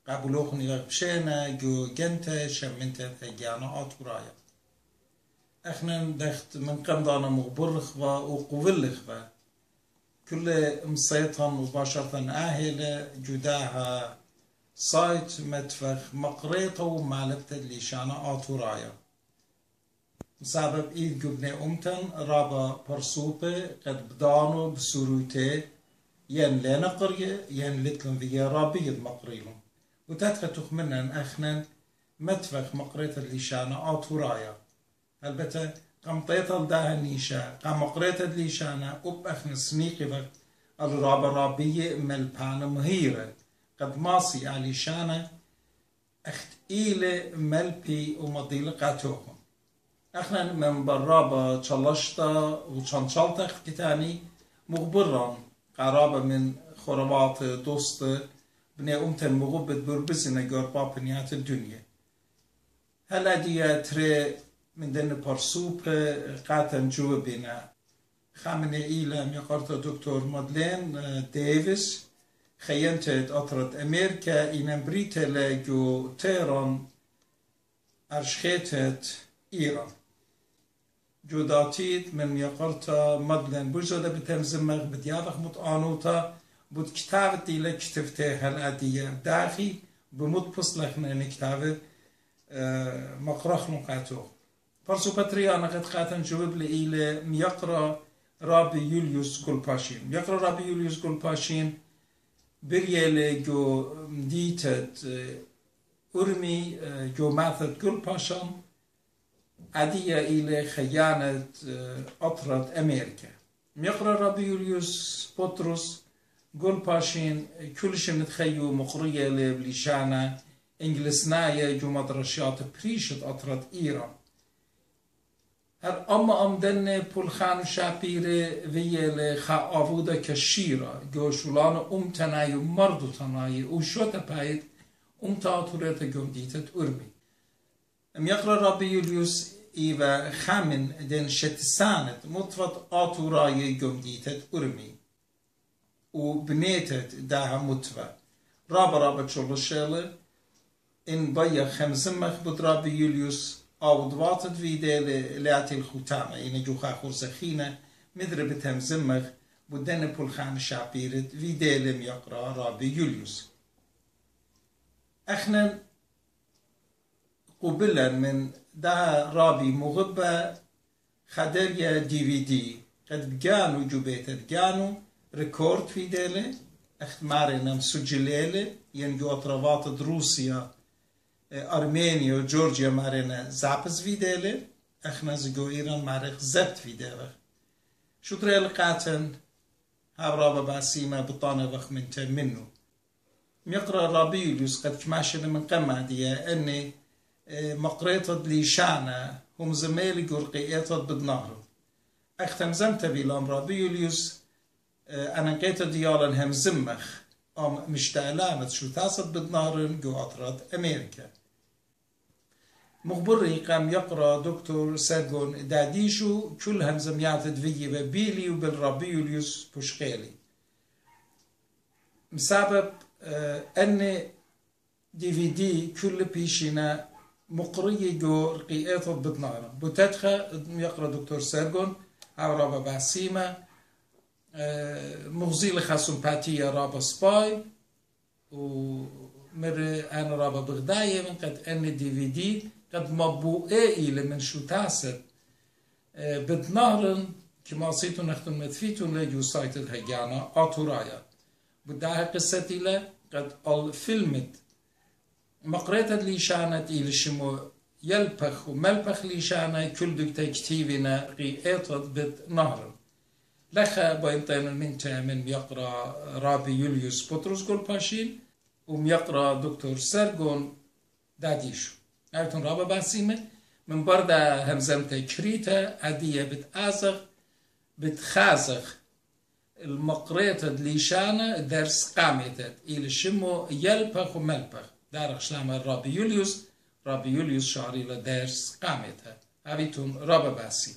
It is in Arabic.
قبلوخني غبشينا جو جنتا شمنتا ثجانا آتورايا احنا دخت من قمضانا مغبرخبا وقبلخبا كل مصيطا مباشرة آهلة جداها سايت متفخ مقريطة ومعلبتا اللي شانا آتورايا مسبب إيد جبني أمتن رابا برسوبة قد بدانو بسروتي ين لنا قرية ين لتلن فيا رابيد مقريلهم وتدخل تخمنا أخنا متفخ مقريطة اللي شانا آتورايا البته قمطيطة لداها نيشا قام مقريطة اللي شانا أب أخنا سنيقي بك الرابا رابية ملبانا مهيرة قد ماصي علي شانا أخت إيلة ملبي ومضيلة قاتوهم احنا من برابا تشلشتا وتشنشلتا اختتاني مغبرا قرابة من خرابات دوست بني أمتن مغبت بربزنا قربا بنيات الدنيا هلا دي تري من دن برسوب قاتن جوابنا خامنة إيلا ميقارتا دكتور مادلين ديفيس خيانتت أطرد أمريكا إن بريتا لجو تيران أرشخيتت إيران جوداتيت من يقرتا مدلن بوجودة بتمزمغ بديابخ متقانوتا بود كتاب ديلا كتفته هالعادية داخي بمود بصلخنا ان كتاب مقرخ نقاتو فرسو بطريانا قد قاتن جواب لإيلة ميقرا رابي يوليوس قلباشين يقرا رابي يوليوس قلباشين بريالي جو مديتت أرمي جو ماثت قلباشان عدية إلى خيانة أطرد أمريكا ميقرأ رابي يوليوس بطرس قول باشين كلش نتخيو مقرية لبليشانا إنجلسنايا جو مدرشات بريشت أطرد إيران هر أما دن پولخان شابيري ويه لخا آوودا كشيرا جو شولان تناي ومردو تناي وشوتا بايد تاتوريتا جمديتت أرمي ميقرأ رابي يوليوس إيوا خامن دن شتسانت مطفت آتوراي جمديتت أرمي وبنيتت داها مطفى رابا تشولشيلة إن بيا خمسمخ بود رابي يوليوس أو دواتت فيدي لاتي الختامة إن جوخا خورسخينة مدربت همزمخ بودن بولخان شابيرت فيدي لم يقرأ رابي يوليوس احنا قبلا من ده رابي مغبة خدريا DVD قد جانو جوبيتت جانو ريكورد في ديلة اختمارنا مسجليلة ينجو اطرافات روسيا أرمينيا وجورجيا مارنا زابز في ديلة اخنا زجو إيران مارخ زبت في ديلة شو تري لقاتن هابرابا باسيما بطانة وخ منه ميقرأ رابيوليوس قد كماشنا من قمادية أني مقريطة ليشانا هم زميلي قرقيطة بدنهر اختم زمت بيلام رابيوليوس أنا قيت ديالا هم زمخ أم مشتعلامت شو تاسد بدنهر جو أطرد أمريكا مخبري قام يقرأ دكتور سيرغون داديشو كل هم زميات دفية ببيلي وبالرابيوليوس بوشقيلي مسبب أن DVD كل بيشينا مقرية جو رقيقات بطنارة بتدخل يقرأ دكتور سيرغون أو رابا باسيمة مغزيل خاسومباتية رابا سباي ومر أنا رابا بغداية من قد أن DVD قد مبوئي لمن شو تاسد بطنارن كما صيتو نختم مدفيتو لجو سايت الهجانا آتورايا بداها قصتي له قد الفيلمت مقريت اللي شانت إلى شمو يلبخ وملبخ اللي شانة كل دكتا كتيبنا قيئتت بنهر لخا باينتين المنتا من يقرأ رابي يوليوس بطرس قلباشين وميقرأ دكتور سيرغون داديشو أعتون رابا باسيمة من بردا همزمتا كريتا عدية بتآزغ بتخازغ المقريطة ليشانة درس قامتت إلى شمو يلبخ وملبخ دارخ شلام رابي يوليوس شعري لدرس قامتها هابيتون رابا باسي